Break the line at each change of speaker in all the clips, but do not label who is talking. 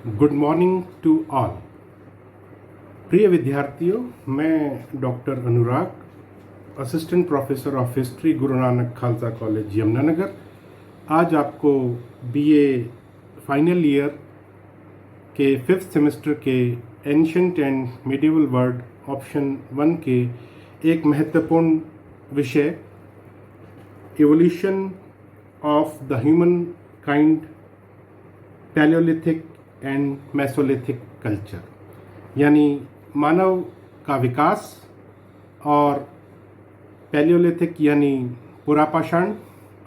Good morning to all. प्रिय विद्यार्थियों, मैं doctor Anurag, assistant professor of history, Guru Nanak Khalsa college Yamunanagar, आज आपको बीए फाइनल ईयर के 5th सेमेस्टर के ancient and medieval world option 1 के एक महत्वपूर्ण विषय evolution of the human kind, Palaeolithic and Mesolithic culture यानी मानव का विकास और पैलियोलिथिक यानी पुरापाषाण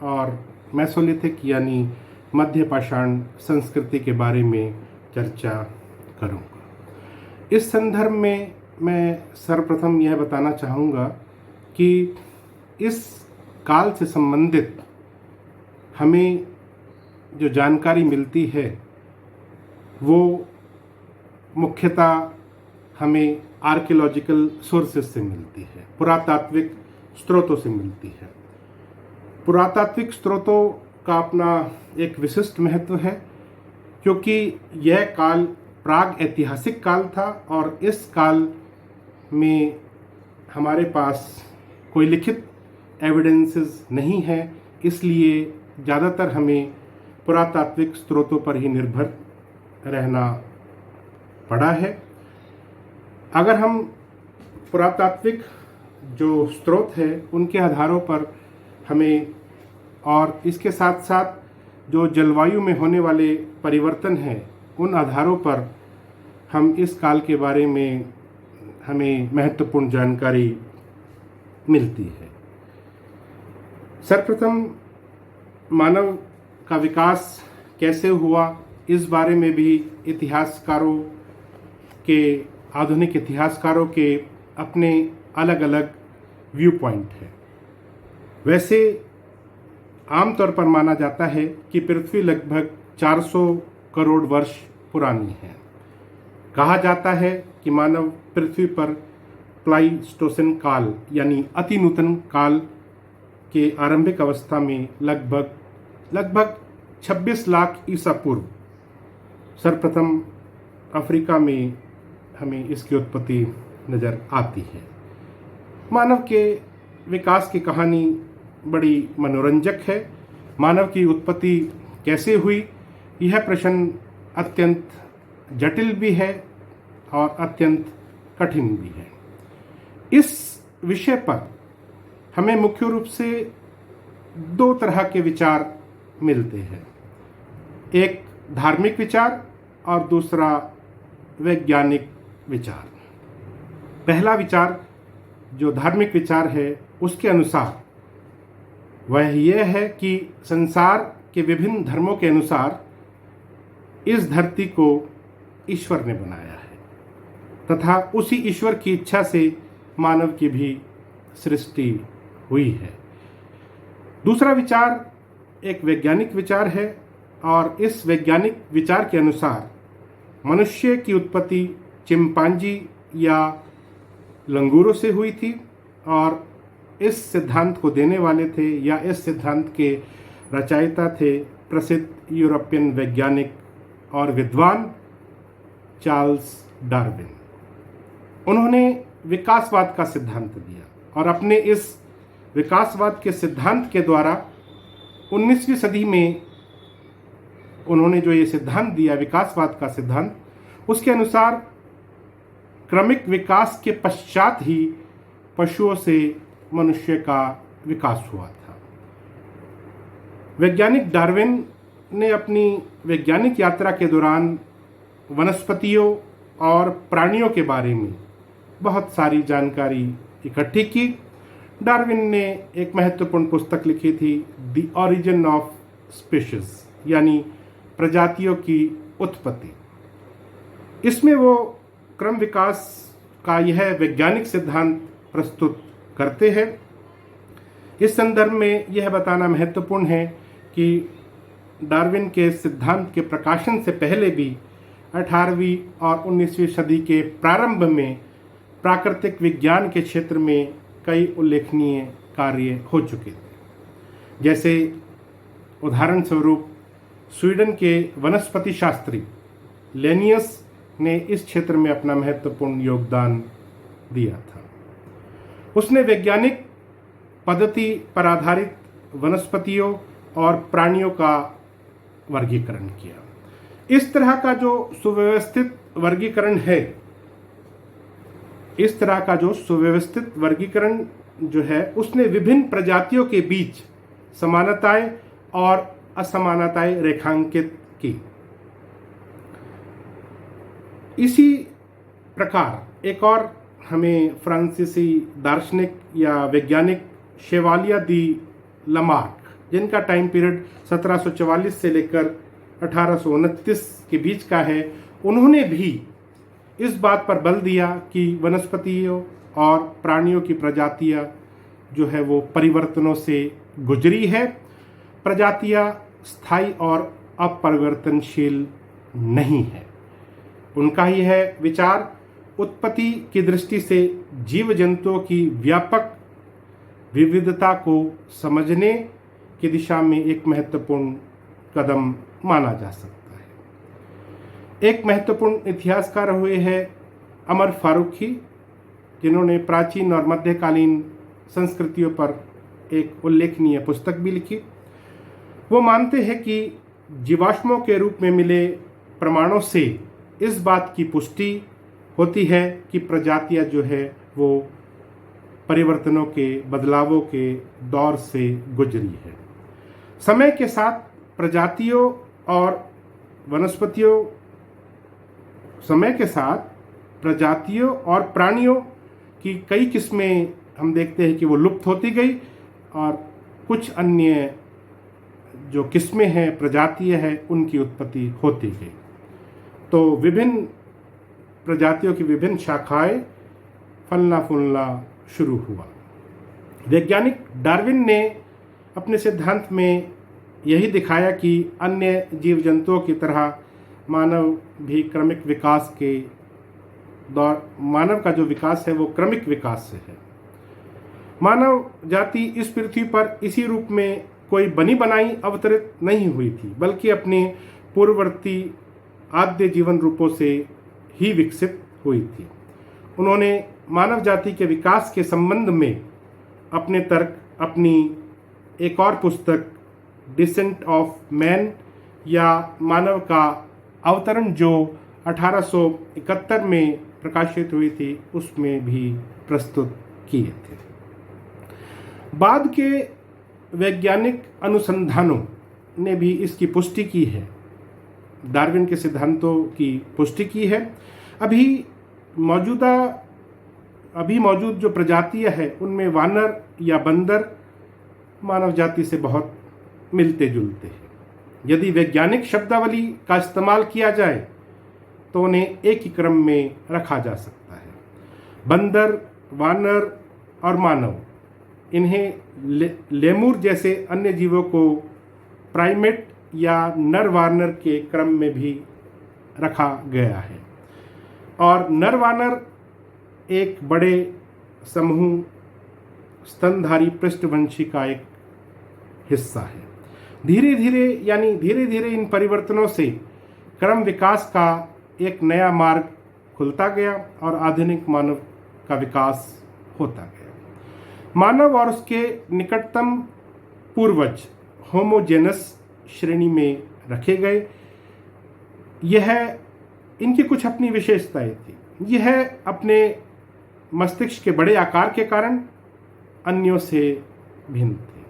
और मेसोलिथिक यानी मध्यपाषाण संस्कृति के बारे में चर्चा करूंगा। इस संदर्भ में मैं सर्वप्रथम यह बताना चाहूँगा कि इस काल से संबंधित हमें जो जानकारी मिलती है वो मुख्यतः हमें आर्कियोलॉजिकल सोर्सेज से मिलती है, पुरातात्विक स्रोतों से मिलती है। पुरातात्विक स्रोतों का अपना एक विशिष्ट महत्व है क्योंकि यह काल प्राग ऐतिहासिक काल था और इस काल में हमारे पास कोई लिखित एविडेंसेस नहीं है, इसलिए ज़्यादातर हमें पुरातात्विक स्रोतों पर ही निर्भर रहना पड़ा है। अगर हम पुरातात्विक जो स्रोत है उनके आधारों पर हमें और इसके साथ साथ जो जलवायु में होने वाले परिवर्तन हैं उन आधारों पर हम इस काल के बारे में हमें महत्वपूर्ण जानकारी मिलती है। सर्वप्रथम मानव का विकास कैसे हुआ, इस बारे में भी इतिहासकारों के, आधुनिक इतिहासकारों के अपने अलग अलग व्यू पॉइंट है। वैसे आमतौर पर माना जाता है कि पृथ्वी लगभग 400 करोड़ वर्ष पुरानी है। कहा जाता है कि मानव पृथ्वी पर प्लाइस्टोसिन काल यानी अति नूतन काल के आरंभिक अवस्था में लगभग 26 लाख ईसा पूर्व सर्वप्रथम अफ्रीका में हमें इसकी उत्पत्ति नज़र आती है। मानव के विकास की कहानी बड़ी मनोरंजक है। मानव की उत्पत्ति कैसे हुई, यह प्रश्न अत्यंत जटिल भी है और अत्यंत कठिन भी है। इस विषय पर हमें मुख्य रूप से दो तरह के विचार मिलते हैं, एक धार्मिक विचार और दूसरा वैज्ञानिक विचार। पहला विचार जो धार्मिक विचार है उसके अनुसार वह यह है कि संसार के विभिन्न धर्मों के अनुसार इस धरती को ईश्वर ने बनाया है तथा उसी ईश्वर की इच्छा से मानव की भी सृष्टि हुई है। दूसरा विचार एक वैज्ञानिक विचार है और इस वैज्ञानिक विचार के अनुसार मनुष्य की उत्पत्ति चिंपांजी या लंगूरों से हुई थी और इस सिद्धांत को देने वाले थे या इस सिद्धांत के रचयिता थे प्रसिद्ध यूरोपियन वैज्ञानिक और विद्वान चार्ल्स डार्विन। उन्होंने विकासवाद का सिद्धांत दिया और अपने इस विकासवाद के सिद्धांत के द्वारा 19वीं सदी में उन्होंने जो ये सिद्धांत दिया, विकासवाद का सिद्धांत, उसके अनुसार क्रमिक विकास के पश्चात ही पशुओं से मनुष्य का विकास हुआ था। वैज्ञानिक डार्विन ने अपनी वैज्ञानिक यात्रा के दौरान वनस्पतियों और प्राणियों के बारे में बहुत सारी जानकारी इकट्ठी की। डार्विन ने एक महत्वपूर्ण पुस्तक लिखी थी, द ओरिजिन ऑफ स्पीशीज यानी प्रजातियों की उत्पत्ति। इसमें वो क्रम विकास का यह वैज्ञानिक सिद्धांत प्रस्तुत करते हैं। इस संदर्भ में यह बताना महत्वपूर्ण है कि डार्विन के सिद्धांत के प्रकाशन से पहले भी 18वीं और 19वीं सदी के प्रारंभ में प्राकृतिक विज्ञान के क्षेत्र में कई उल्लेखनीय कार्य हो चुके थे। जैसे उदाहरण स्वरूप स्वीडन के वनस्पति शास्त्री लेनियस ने इस क्षेत्र में अपना महत्वपूर्ण योगदान दिया था। उसने वैज्ञानिक पद्धति पर आधारित वनस्पतियों और प्राणियों का वर्गीकरण किया। इस तरह का जो सुव्यवस्थित वर्गीकरण है, इस तरह का जो सुव्यवस्थित वर्गीकरण जो है, उसने विभिन्न प्रजातियों के बीच समानताएं और असमानताएं रेखांकित की। इसी प्रकार एक और हमें फ्रांसीसी दार्शनिक या वैज्ञानिक शेवालिया दी लमार्क, जिनका टाइम पीरियड 1744 से लेकर 1829 के बीच का है, उन्होंने भी इस बात पर बल दिया कि वनस्पतियों और प्राणियों की प्रजातियां जो है वो परिवर्तनों से गुजरी है। प्रजातियां स्थायी और अपरिवर्तनशील नहीं है। उनका ही है विचार उत्पत्ति की दृष्टि से जीव जंतुओं की व्यापक विविधता को समझने की दिशा में एक महत्वपूर्ण कदम माना जा सकता है। एक महत्वपूर्ण इतिहासकार हुए हैं अमर फारूकी, जिन्होंने प्राचीन और मध्यकालीन संस्कृतियों पर एक उल्लेखनीय पुस्तक भी लिखी। वो मानते हैं कि जीवाश्मों के रूप में मिले प्रमाणों से इस बात की पुष्टि होती है कि प्रजातियां जो है वो परिवर्तनों के, बदलावों के दौर से गुजरी है। समय के साथ प्रजातियों और वनस्पतियों, समय के साथ प्रजातियों और प्राणियों की कई किस्में हम देखते हैं कि वो लुप्त होती गई और कुछ अन्य जो किस्में हैं, प्रजातियां हैं, उनकी उत्पत्ति होती गई। तो विभिन्न प्रजातियों की विभिन्न शाखाएं फलना फूलना शुरू हुआ। वैज्ञानिक डार्विन ने अपने सिद्धांत में यही दिखाया कि अन्य जीव जंतुओं की तरह मानव भी क्रमिक विकास के दौर, मानव का जो विकास है वो क्रमिक विकास से है। मानव जाति इस पृथ्वी पर इसी रूप में कोई बनी बनाई अवतरित नहीं हुई थी, बल्कि अपने पूर्ववर्ती आद्य जीवन रूपों से ही विकसित हुई थी। उन्होंने मानव जाति के विकास के संबंध में अपने तर्क अपनी एक और पुस्तक डिसेंट ऑफ मैन या मानव का अवतरण जो 1871 में प्रकाशित हुई थी, उसमें भी प्रस्तुत किए थे। बाद के वैज्ञानिक अनुसंधानों ने भी इसकी पुष्टि की है, डार्विन के सिद्धांतों की पुष्टि की है। अभी मौजूद जो प्रजातियां हैं उनमें वानर या बंदर मानव जाति से बहुत मिलते जुलते हैं। यदि वैज्ञानिक शब्दावली का इस्तेमाल किया जाए तो उन्हें एक ही क्रम में रखा जा सकता है। बंदर, वानर और मानव, इन्हें लेमूर जैसे अन्य जीवों को प्राइमेट या नर वानर के क्रम में भी रखा गया है। और नर वानर एक बड़े समूह स्तनधारी पृष्ठवंशी का एक हिस्सा है। धीरे धीरे इन परिवर्तनों से क्रम विकास का एक नया मार्ग खुलता गया और आधुनिक मानव का विकास होता गया। मानव और उसके निकटतम पूर्वज होमोजेनस श्रेणी में रखे गए। इनकी कुछ अपनी विशेषताएं थी। यह अपने मस्तिष्क के बड़े आकार के कारण अन्यों से भिन्न थे।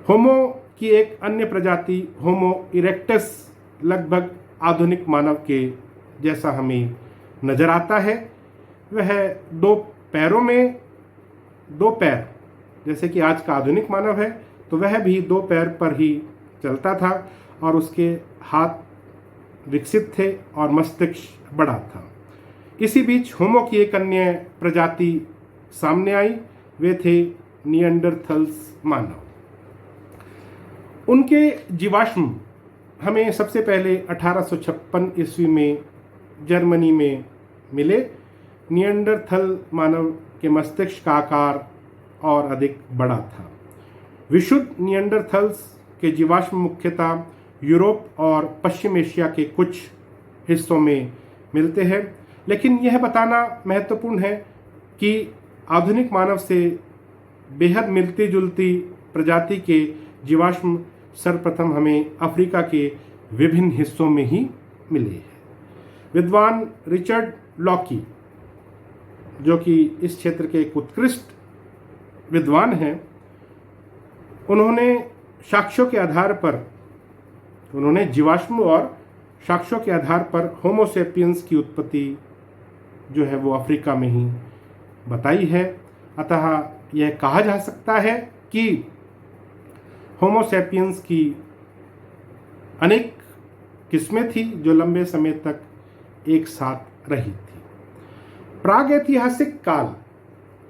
होमो की एक अन्य प्रजाति होमो इरेक्टस लगभग आधुनिक मानव के जैसा हमें नजर आता है। वह दो पैर, जैसे कि आज का आधुनिक मानव है, तो वह भी दो पैर पर ही चलता था और उसके हाथ विकसित थे और मस्तिष्क बड़ा था। इसी बीच होमो की एक अन्य प्रजाति सामने आई, वे थे निएंडरथल्स मानव। उनके जीवाश्म हमें सबसे पहले 1856 ईस्वी में जर्मनी में मिले। निएंडरथल मानव के मस्तिष्क का आकार और अधिक बड़ा था। विशुद्ध निएंडरथल्स के जीवाश्म मुख्यतः यूरोप और पश्चिम एशिया के कुछ हिस्सों में मिलते हैं। लेकिन यह बताना महत्वपूर्ण है कि आधुनिक मानव से बेहद मिलती जुलती प्रजाति के जीवाश्म सर्वप्रथम हमें अफ्रीका के विभिन्न हिस्सों में ही मिले हैं। विद्वान रिचर्ड लॉकी, जो कि इस क्षेत्र के एक उत्कृष्ट विद्वान हैं, उन्होंने साक्ष्यों के आधार पर, उन्होंने जीवाश्म और साक्ष्यों के आधार पर होमोसेपियंस की उत्पत्ति जो है वो अफ्रीका में ही बताई है। अतः यह कहा जा सकता है कि होमोसेपियंस की अनेक किस्में थी जो लंबे समय तक एक साथ रही थी। प्रागैतिहासिक काल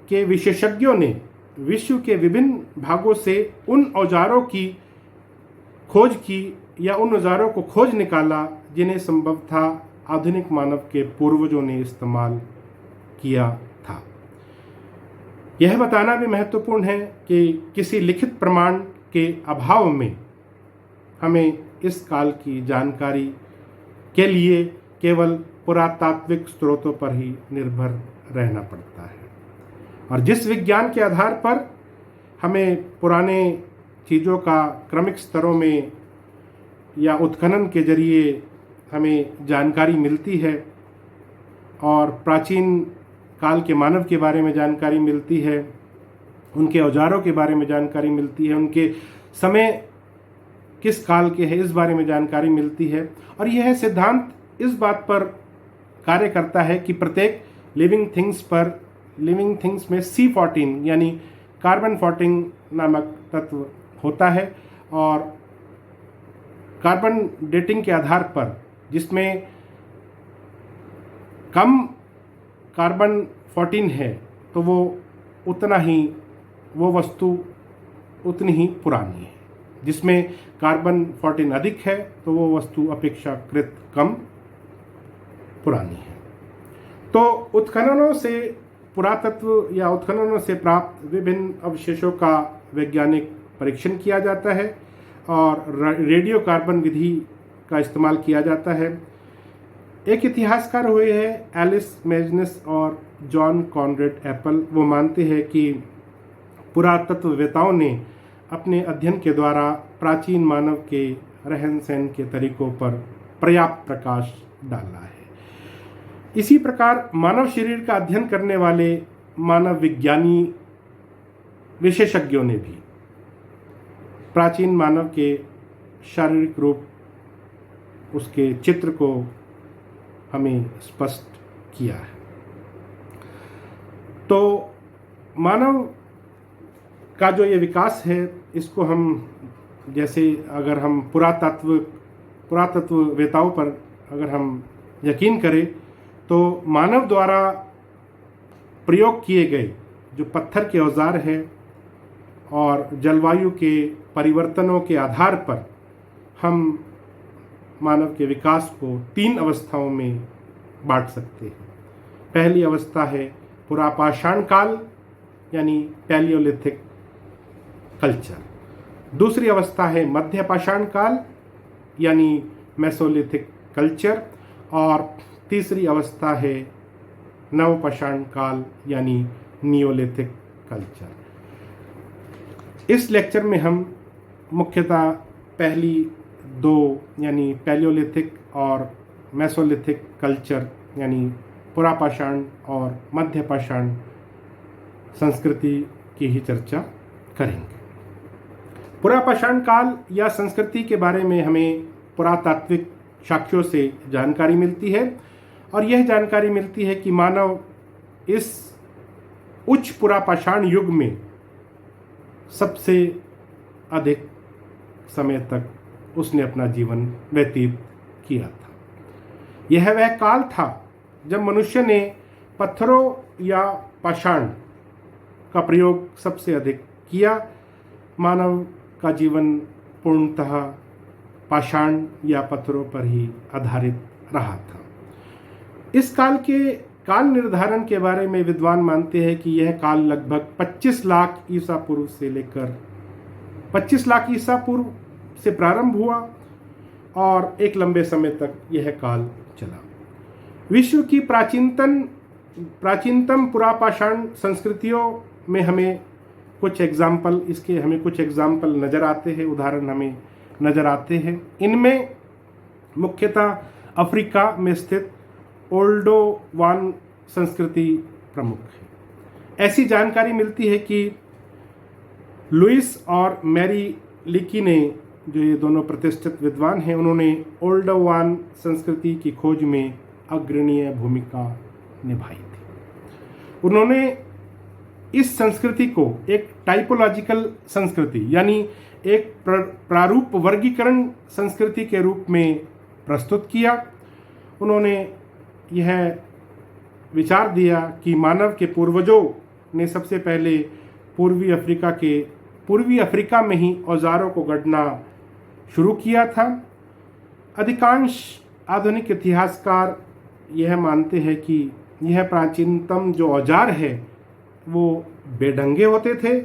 के विशेषज्ञों ने विश्व के विभिन्न भागों से उन औजारों की खोज की या उन औजारों को खोज निकाला जिन्हें संभवतः आधुनिक मानव के पूर्वजों ने इस्तेमाल किया था। यह बताना भी महत्वपूर्ण है कि किसी लिखित प्रमाण के अभाव में हमें इस काल की जानकारी के लिए केवल पुरातात्विक स्रोतों पर ही निर्भर रहना पड़ता है। और जिस विज्ञान के आधार पर हमें पुराने चीज़ों का क्रमिक स्तरों में या उत्खनन के जरिए हमें जानकारी मिलती है और प्राचीन काल के मानव के बारे में जानकारी मिलती है, उनके औजारों के बारे में जानकारी मिलती है, उनके समय किस काल के है इस बारे में जानकारी मिलती है। और यह सिद्धांत इस बात पर कार्य करता है कि प्रत्येक लिविंग थिंग्स में C14 यानी कार्बन 14 नामक तत्व होता है। और कार्बन डेटिंग के आधार पर जिसमें कम कार्बन 14 है तो वो वस्तु उतनी ही पुरानी है। जिसमें कार्बन 14 अधिक है तो वो वस्तु अपेक्षाकृत कम पुरानी है। तो उत्खननों से पुरातत्व या उत्खननों से प्राप्त विभिन्न अवशेषों का वैज्ञानिक परीक्षण किया जाता है और रेडियो कार्बन विधि का इस्तेमाल किया जाता है। एक इतिहासकार हुए हैं एलिस मेजनस और जॉन कॉनरेड एप्पल। वो मानते हैं कि पुरातत्ववेताओं ने अपने अध्ययन के द्वारा प्राचीन मानव के रहन सहन के तरीकों पर पर्याप्त प्रकाश डाला है। इसी प्रकार मानव शरीर का अध्ययन करने वाले मानव विज्ञानी विशेषज्ञों ने भी प्राचीन मानव के शारीरिक रूप, उसके चित्र को हमें स्पष्ट किया है। तो मानव का जो ये विकास है, इसको हम जैसे अगर हम पुरातत्ववेताओं पर अगर हम यकीन करें तो मानव द्वारा प्रयोग किए गए जो पत्थर के औजार हैं और जलवायु के परिवर्तनों के आधार पर हम मानव के विकास को 3 अवस्थाओं में बांट सकते हैं। पहली अवस्था है पुरापाषाण काल यानी पैलियोलिथिक कल्चर। दूसरी अवस्था है मध्यपाषाण काल यानी मेसोलिथिक कल्चर। और तीसरी अवस्था है नवपाषाण काल यानी नियोलिथिक कल्चर। इस लेक्चर में हम मुख्यतः पहली 2 यानी पैलियोलिथिक और मेसोलिथिक कल्चर यानी पुरापाषाण और मध्यपाषाण संस्कृति की ही चर्चा करेंगे। पुरापाषाण काल या संस्कृति के बारे में हमें पुरातात्विक साक्ष्यों से जानकारी मिलती है और यह जानकारी मिलती है कि मानव इस उच्च पुरापाषाण युग में सबसे अधिक समय तक उसने अपना जीवन व्यतीत किया था। यह वह काल था जब मनुष्य ने पत्थरों या पाषाण का प्रयोग सबसे अधिक किया। मानव का जीवन पूर्णतः पाषाण या पत्थरों पर ही आधारित रहा था। इस काल के काल निर्धारण के बारे में विद्वान मानते हैं कि यह काल लगभग 25 लाख ईसा पूर्व से लेकर 25 लाख ईसा पूर्व से प्रारंभ हुआ और एक लंबे समय तक यह काल चला। विश्व की प्राचीनतम पुरापाषाण संस्कृतियों में हमें कुछ एग्जाम्पल नज़र आते हैं, उदाहरण हमें नज़र आते हैं। इनमें मुख्यतः अफ्रीका में स्थित ओल्डोवान संस्कृति प्रमुख है। ऐसी जानकारी मिलती है कि लुइस और मैरी लिकी ने, जो ये दोनों प्रतिष्ठित विद्वान हैं, उन्होंने ओल्डोवान संस्कृति की खोज में अग्रणीय भूमिका निभाई थी। उन्होंने इस संस्कृति को एक टाइपोलॉजिकल संस्कृति यानी एक प्रारूप वर्गीकरण संस्कृति के रूप में प्रस्तुत किया। उन्होंने यह विचार दिया कि मानव के पूर्वजों ने सबसे पहले पूर्वी अफ्रीका में ही औजारों को गढ़ना शुरू किया था। अधिकांश आधुनिक इतिहासकार यह मानते हैं कि यह प्राचीनतम जो औजार है वो बेढंगे होते थे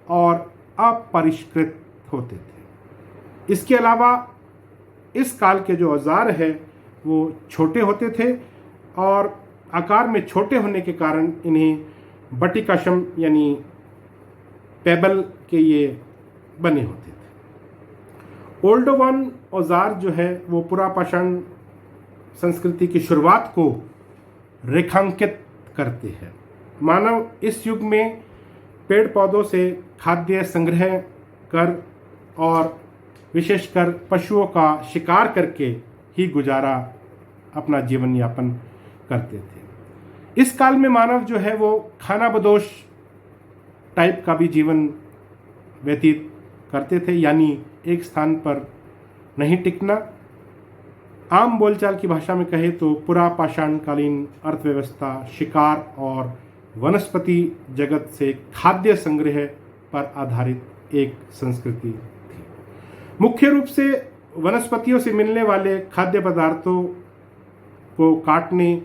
और अपरिष्कृत होते थे। इसके अलावा इस काल के जो औजार है वो छोटे होते थे और आकार में छोटे होने के कारण इन्हें बटिकाशम यानी पेबल के ये बने होते थे। ओल्डोवान औजार जो है वो पुरापाषाण संस्कृति की शुरुआत को रेखांकित करते हैं। मानव इस युग में पेड़ पौधों से खाद्य संग्रह कर और विशेषकर पशुओं का शिकार करके ही गुजारा अपना जीवन यापन करते थे। इस काल में मानव जो है वो खानाबदोश टाइप का भी जीवन व्यतीत करते थे, यानी एक स्थान पर नहीं टिकना। आम बोलचाल की भाषा में कहे तो पुरापाषाण कालीन अर्थव्यवस्था शिकार और वनस्पति जगत से खाद्य संग्रह पर आधारित एक संस्कृति थी। मुख्य रूप से वनस्पतियों से मिलने वाले खाद्य पदार्थों को काटने,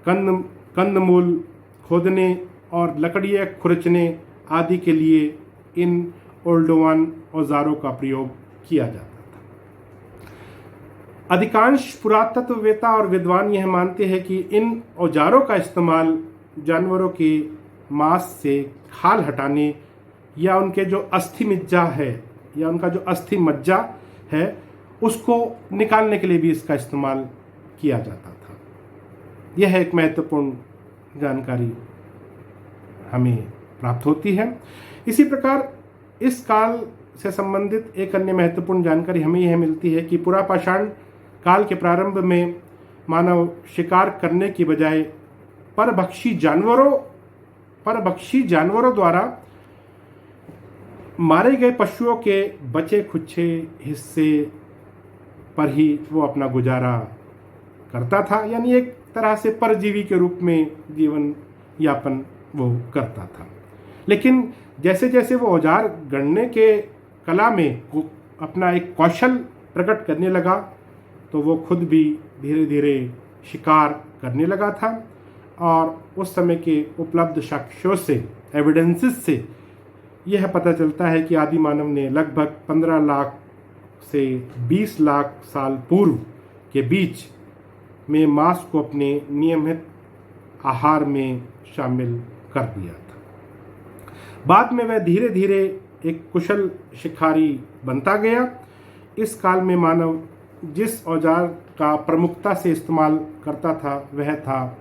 कंदमूल खोदने और लकड़ियाँ खुरचने आदि के लिए इन ओल्डोवान औजारों का प्रयोग किया जाता था। अधिकांश पुरातत्ववेत्ता और विद्वान यह मानते हैं कि इन औजारों का इस्तेमाल जानवरों के मांस से खाल हटाने या उनके जो अस्थि मज्जा है या उनका जो अस्थि मज्जा है उसको निकालने के लिए भी इसका इस्तेमाल किया जाता था। यह एक महत्वपूर्ण जानकारी हमें प्राप्त होती है। इसी प्रकार इस काल से संबंधित एक अन्य महत्वपूर्ण जानकारी हमें यह मिलती है कि पुरापाषाण काल के प्रारंभ में मानव शिकार करने की बजाय परभक्षी जानवरों द्वारा मारे गए पशुओं के बचे खुचे हिस्से पर ही वो अपना गुजारा करता था, यानी एक तरह से परजीवी के रूप में जीवन यापन वो करता था। लेकिन जैसे जैसे वो औजार गढ़ने के कला में अपना एक कौशल प्रकट करने लगा तो वो खुद भी धीरे धीरे शिकार करने लगा था और उस समय के उपलब्ध साक्ष्यों से, एविडेंसेस से यह पता चलता है कि आदि मानव ने लगभग 15 लाख से 20 लाख साल पूर्व के बीच में मांस को अपने नियमित आहार में शामिल कर दिया था। बाद में वह धीरे धीरे एक कुशल शिकारी बनता गया। इस काल में मानव जिस औजार का प्रमुखता से इस्तेमाल करता था वह था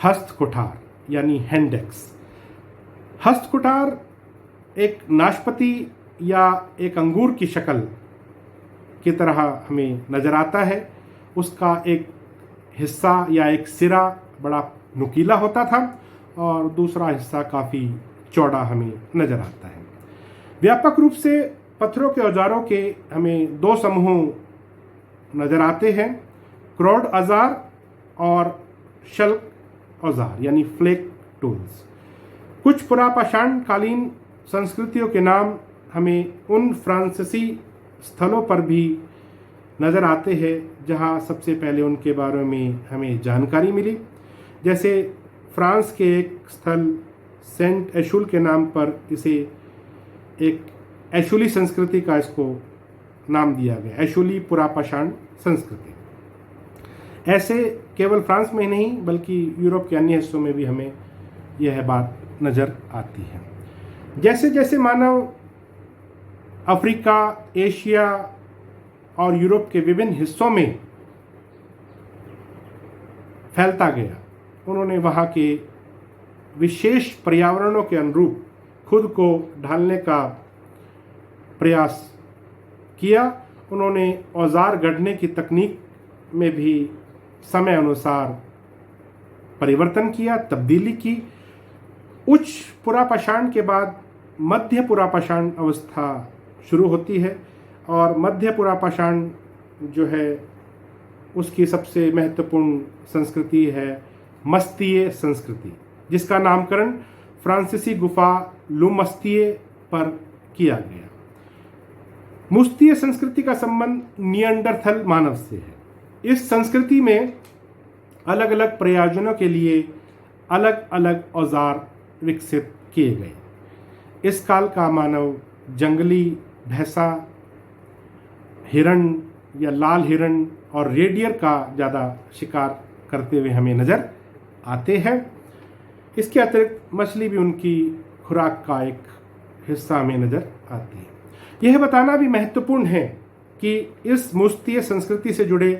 हस्त कुठार यानी हैंडेक्स। हस्त कुठार एक नाशपाती या एक अंगूर की शक्ल की तरह हमें नज़र आता है। उसका एक हिस्सा या एक सिरा बड़ा नुकीला होता था और दूसरा हिस्सा काफ़ी चौड़ा हमें नज़र आता है। व्यापक रूप से पत्थरों के औजारों के हमें दो समूह नज़र आते हैं, क्रोड औजार और शल्क औजार यानी फ्लेक टूल्स। कुछ पुरापाषाण कालीन संस्कृतियों के नाम हमें उन फ्रांसीसी स्थलों पर भी नज़र आते हैं जहां सबसे पहले उनके बारे में हमें जानकारी मिली। जैसे फ्रांस के एक स्थल सेंट एशुल के नाम पर इसे एक एशुली संस्कृति का इसको नाम दिया गया, ऐशोली पुरापाषाण संस्कृति। ऐसे केवल फ्रांस में ही नहीं बल्कि यूरोप के अन्य हिस्सों में भी हमें यह बात नज़र आती है। जैसे जैसे मानव अफ्रीका, एशिया और यूरोप के विभिन्न हिस्सों में फैलता गया, उन्होंने वहाँ के विशेष पर्यावरणों के अनुरूप खुद को ढालने का प्रयास किया। उन्होंने औजार गढ़ने की तकनीक में भी समय अनुसार परिवर्तन किया, तब्दीली की। उच्च पुरापाषाण के बाद मध्य पुरापाषाण अवस्था शुरू होती है और मध्य पुरापाषाण जो है उसकी सबसे महत्वपूर्ण संस्कृति है मस्तिये संस्कृति, जिसका नामकरण फ्रांसीसी गुफा लुमस्तिये पर किया गया। मुस्तिये संस्कृति का संबंध निएंडरथल मानव से है। इस संस्कृति में अलग अलग प्रयोजनों के लिए अलग अलग औजार विकसित किए गए। इस काल का मानव जंगली भैंसा, हिरण या लाल हिरण और रेडियर का ज़्यादा शिकार करते हुए हमें नज़र आते हैं। इसके अतिरिक्त मछली भी उनकी खुराक का एक हिस्सा हमें नज़र आती है। यह बताना भी महत्वपूर्ण है कि इस मुस्तिये संस्कृति से जुड़े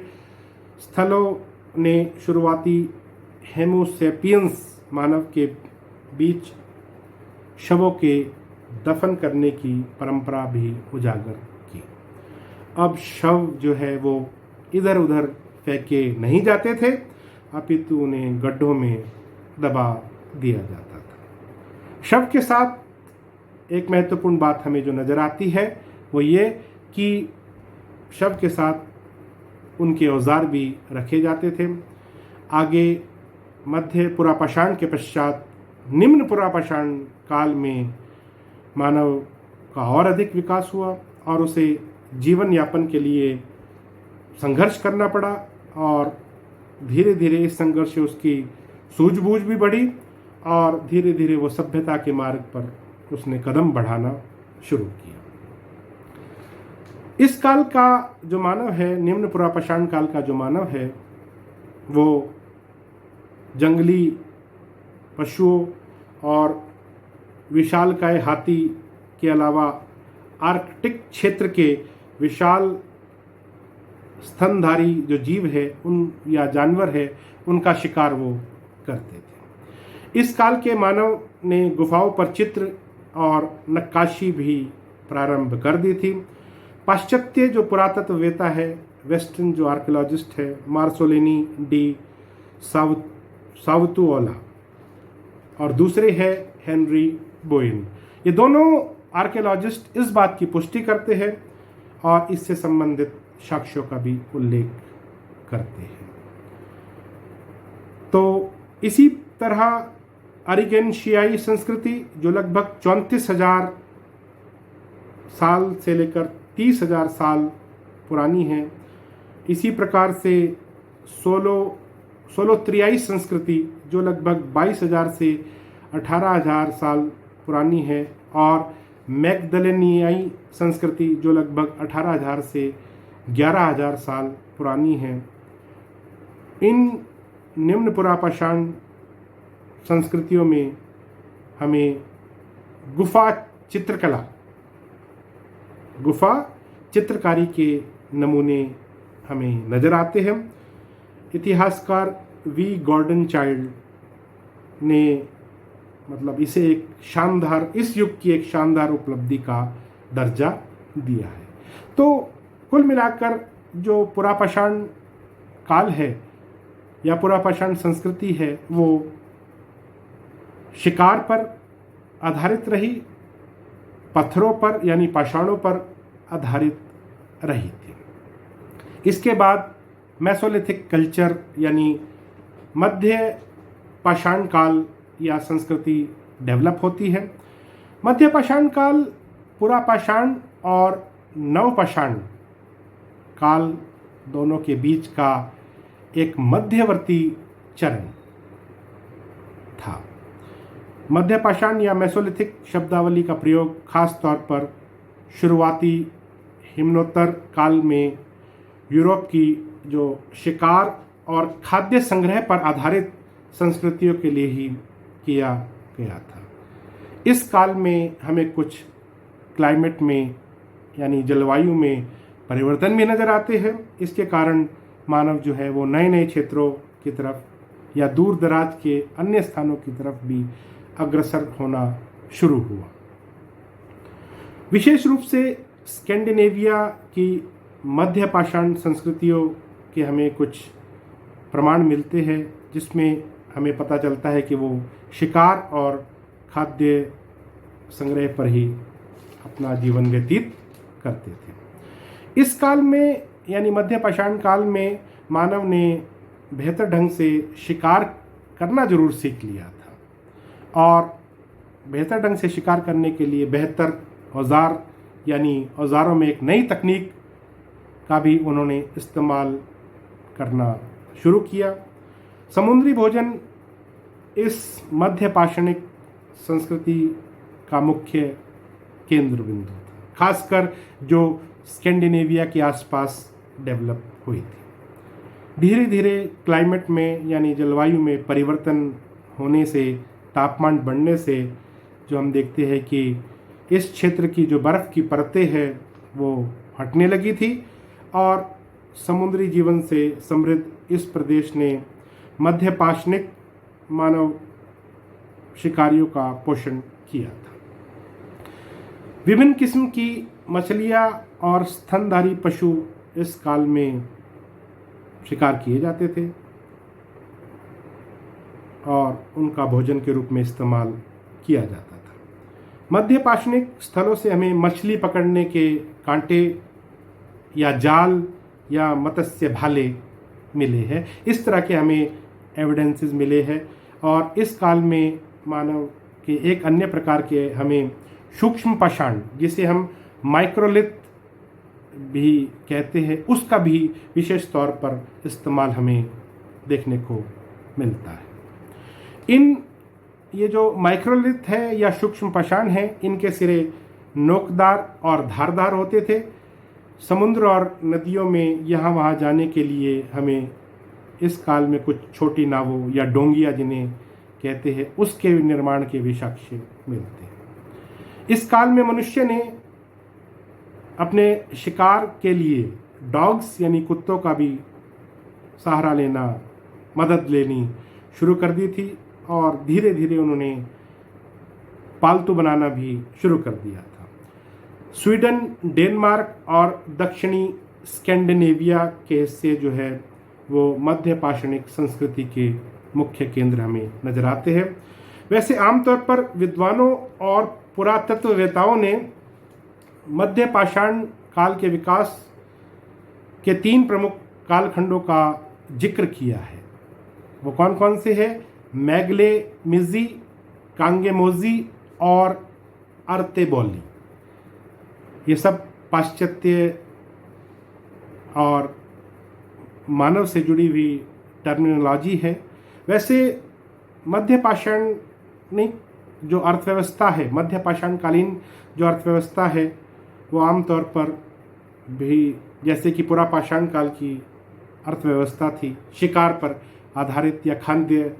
स्थलों ने शुरुआती होमोसेपियंस मानव के बीच शवों के दफन करने की परंपरा भी उजागर की। अब शव जो है वो इधर उधर फेंके नहीं जाते थे, अपितु उन्हें गड्ढों में दबा दिया जाता था। शव के साथ एक महत्वपूर्ण बात हमें जो नज़र आती है वो ये कि शव के साथ उनके औजार भी रखे जाते थे। आगे मध्य पुरापाषाण के पश्चात निम्न पुरापाषाण काल में मानव का और अधिक विकास हुआ और उसे जीवन यापन के लिए संघर्ष करना पड़ा और धीरे धीरे इस संघर्ष से उसकी सूझबूझ भी बढ़ी और धीरे धीरे वो सभ्यता के मार्ग पर उसने कदम बढ़ाना शुरू किया। इस काल का जो मानव है, निम्न पुरापाषाण काल का जो मानव है, वो जंगली पशुओं और विशालकाय हाथी के अलावा आर्कटिक क्षेत्र के विशाल स्तनधारी जो जीव है उन या जानवर है उनका शिकार वो करते थे। इस काल के मानव ने गुफाओं पर चित्र और नक्काशी भी प्रारंभ कर दी थी। पाश्चात्य जो पुरातत्ववेता है, वेस्टर्न जो आर्कियोलॉजिस्ट है, मार्सोलिनी डी सावतुओला और दूसरे है हेनरी बोइन, ये दोनों आर्कियोलॉजिस्ट इस बात की पुष्टि करते हैं और इससे संबंधित साक्ष्यों का भी उल्लेख करते हैं। तो इसी तरह अरिगेनशियाई संस्कृति जो लगभग 34,000 साल से लेकर 30,000 साल पुरानी है, इसी प्रकार से सोलोत्रियाई संस्कृति जो लगभग 22,000 से 18,000 साल पुरानी है और मैगदलेनियाई संस्कृति जो लगभग 18,000 से 11,000 साल पुरानी है। इन निम्न पुरापाषाण संस्कृतियों में हमें गुफा चित्रकारी के नमूने हमें नज़र आते हैं। इतिहासकार वी गॉर्डन चाइल्ड ने इसे एक शानदार, इस युग की एक शानदार उपलब्धि का दर्जा दिया है। तो कुल मिलाकर जो पुरापाषाण काल है या पुरापाषाण संस्कृति है वो शिकार पर आधारित रही, पत्थरों पर यानी पाषाणों पर आधारित रही थी। इसके बाद मेसोलिथिक कल्चर यानी मध्य पाषाण काल या संस्कृति डेवलप होती है। मध्य पाषाण काल पुरापाषाण और नवपाषाण काल दोनों के बीच का एक मध्यवर्ती चरण था। मध्य पाषाण या मेसोलिथिक शब्दावली का प्रयोग खास तौर पर शुरुआती हिमनोत्तर काल में यूरोप की जो शिकार और खाद्य संग्रह पर आधारित संस्कृतियों के लिए ही किया गया था। इस काल में हमें कुछ क्लाइमेट में यानी जलवायु में परिवर्तन भी नज़र आते हैं। इसके कारण मानव जो है वो नए नए क्षेत्रों की तरफ या दूर दराज के अन्य स्थानों की तरफ भी अग्रसर होना शुरू हुआ। विशेष रूप से स्कैंडिनेविया की मध्य पाषाण संस्कृतियों के हमें कुछ प्रमाण मिलते हैं, जिसमें हमें पता चलता है कि वो शिकार और खाद्य संग्रह पर ही अपना जीवन व्यतीत करते थे। इस काल में यानी मध्य पाषाण काल में मानव ने बेहतर ढंग से शिकार करना जरूर सीख लिया था और बेहतर ढंग से शिकार करने के लिए बेहतर औजार यानी औजारों में एक नई तकनीक का भी उन्होंने इस्तेमाल करना शुरू किया। समुद्री भोजन इस मध्य पाषाणिक संस्कृति का मुख्य केंद्र बिंदु था, खासकर जो स्कैंडिनेविया के आसपास डेवलप हुई थी। धीरे धीरे क्लाइमेट में यानी जलवायु में परिवर्तन होने से, तापमान बढ़ने से जो हम देखते हैं कि इस क्षेत्र की जो बर्फ़ की परतें हैं वो हटने लगी थी और समुद्री जीवन से समृद्ध इस प्रदेश ने मध्य पाषाणिक मानव शिकारियों का पोषण किया था। विभिन्न किस्म की मछलियाँ और स्तनधारी पशु इस काल में शिकार किए जाते थे और उनका भोजन के रूप में इस्तेमाल किया जाता था। मध्य पाषाणिक स्थलों से हमें मछली पकड़ने के कांटे या जाल या मत्स्य भाले मिले हैं। इस तरह के हमें एविडेंसेस मिले हैं और इस काल में मानव के एक अन्य प्रकार के हमें सूक्ष्म पाषाण, जिसे हम माइक्रोलिथ भी कहते हैं, उसका भी विशेष तौर पर इस्तेमाल हमें देखने को मिलता है। ये जो माइक्रोलिथ है या सूक्ष्म पाषाण है, इनके सिरे नोकदार और धारदार होते थे। समुद्र और नदियों में यहाँ वहाँ जाने के लिए हमें इस काल में कुछ छोटी नावों या डोंगियाँ जिन्हें कहते हैं, उसके निर्माण के भी साक्ष्य मिलते हैं। इस काल में मनुष्य ने अपने शिकार के लिए डॉग्स यानी कुत्तों का भी सहारा लेना, मदद लेनी शुरू कर दी थी और धीरे धीरे उन्होंने पालतू बनाना भी शुरू कर दिया था। स्वीडन, डेनमार्क और दक्षिणी स्कैंडिनेविया के हिस्से जो है वो मध्य पाषाणिक संस्कृति के मुख्य केंद्र हमें नजर आते हैं। वैसे आमतौर पर विद्वानों और पुरातत्ववेताओं ने मध्य पाषाण काल के विकास के 3 प्रमुख कालखंडों का जिक्र किया है। वो कौन कौन से हैं? मैगले मिजी, कांगेमोजी और अर्तेबोली। ये सब पाश्चात्य और मानव से जुड़ी हुई टर्मिनोलॉजी है। वैसे मध्य पाषाणिक जो अर्थव्यवस्था है, मध्य पाषाणकालीन जो अर्थव्यवस्था है, वो आमतौर पर भी जैसे कि पुरा पाषाण काल की अर्थव्यवस्था थी, शिकार पर आधारित या खाद्य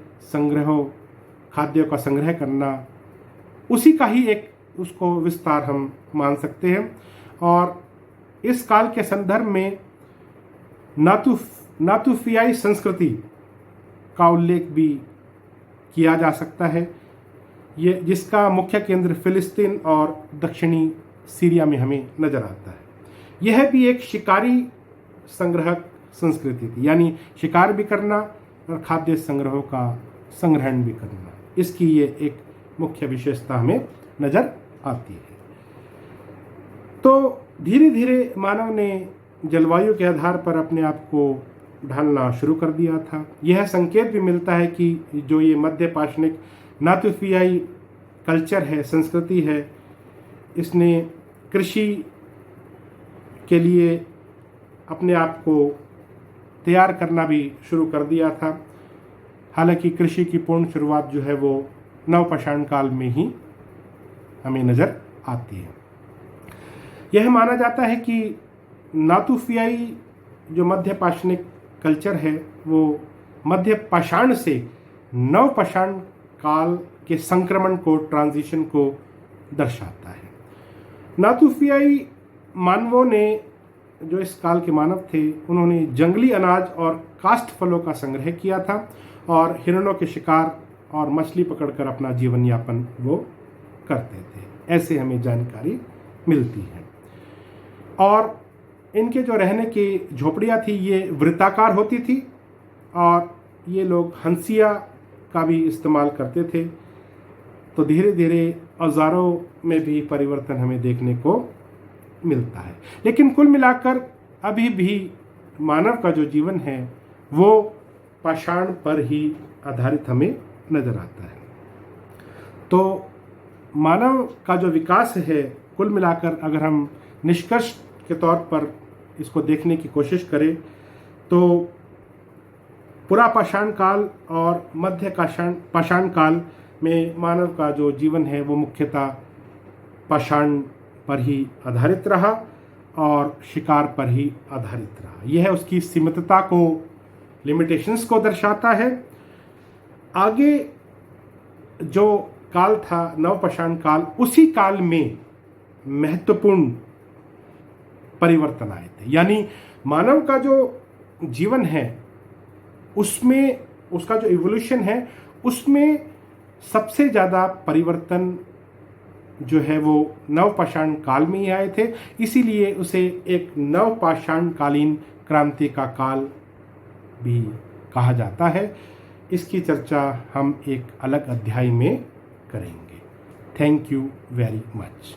का संग्रह करना, उसी का ही एक उसको विस्तार हम मान सकते हैं। और इस काल के संदर्भ में नातुफियाई संस्कृति का उल्लेख भी किया जा सकता है, ये जिसका मुख्य केंद्र फिलिस्तीन और दक्षिणी सीरिया में हमें नजर आता है। यह भी एक शिकारी संग्रहक संस्कृति थी, यानी शिकार भी करना और खाद्य संग्रहों का संग्रहण भी करना, इसकी ये एक मुख्य विशेषता हमें नजर आती है। तो धीरे धीरे मानव ने जलवायु के आधार पर अपने आप को ढालना शुरू कर दिया था। यह संकेत भी मिलता है कि जो ये मध्य पाषाणिक नातुफियाई कल्चर है, संस्कृति है, इसने कृषि के लिए अपने आप को तैयार करना भी शुरू कर दिया था। हालांकि कृषि की पूर्ण शुरुआत जो है वो नवपाषाण काल में ही हमें नज़र आती है। यह माना जाता है कि नातुफियाई जो मध्य पाषाणिक कल्चर है वो मध्य पाषाण से नव पाषाण काल के संक्रमण को, ट्रांजिशन को दर्शाता है। नातुफियाई मानवों ने, जो इस काल के मानव थे, उन्होंने जंगली अनाज और काष्ठ फलों का संग्रह किया था और हिरणों के शिकार और मछली पकड़कर अपना जीवन यापन वो करते थे, ऐसे हमें जानकारी मिलती है। और इनके जो रहने की झोपड़ियाँ थी ये वृत्ताकार होती थी और ये लोग हंसिया का भी इस्तेमाल करते थे। तो धीरे धीरे औजारों में भी परिवर्तन हमें देखने को मिलता है, लेकिन कुल मिलाकर अभी भी मानव का जो जीवन है वो पाषाण पर ही आधारित हमें नजर आता है। तो मानव का जो विकास है, कुल मिलाकर अगर हम निष्कर्ष के तौर पर इसको देखने की कोशिश करें तो पुरा पाषाण काल और मध्य पाषाण काल में मानव का जो जीवन है वो मुख्यतः पाषाण पर ही आधारित रहा और शिकार पर ही आधारित रहा। यह उसकी सीमितता को, लिमिटेशंस को दर्शाता है। आगे जो काल था नवपाषाण काल, उसी काल में महत्वपूर्ण परिवर्तन आए थे। यानी मानव का जो जीवन है उसमें, उसका जो इवोल्यूशन है उसमें सबसे ज़्यादा परिवर्तन जो है वो नवपाषाण काल में ही आए थे। इसीलिए उसे एक नवपाषाण कालीन क्रांति का काल भी कहा जाता है। इसकी चर्चा हम एक अलग अध्याय में करेंगे। Thank you very much.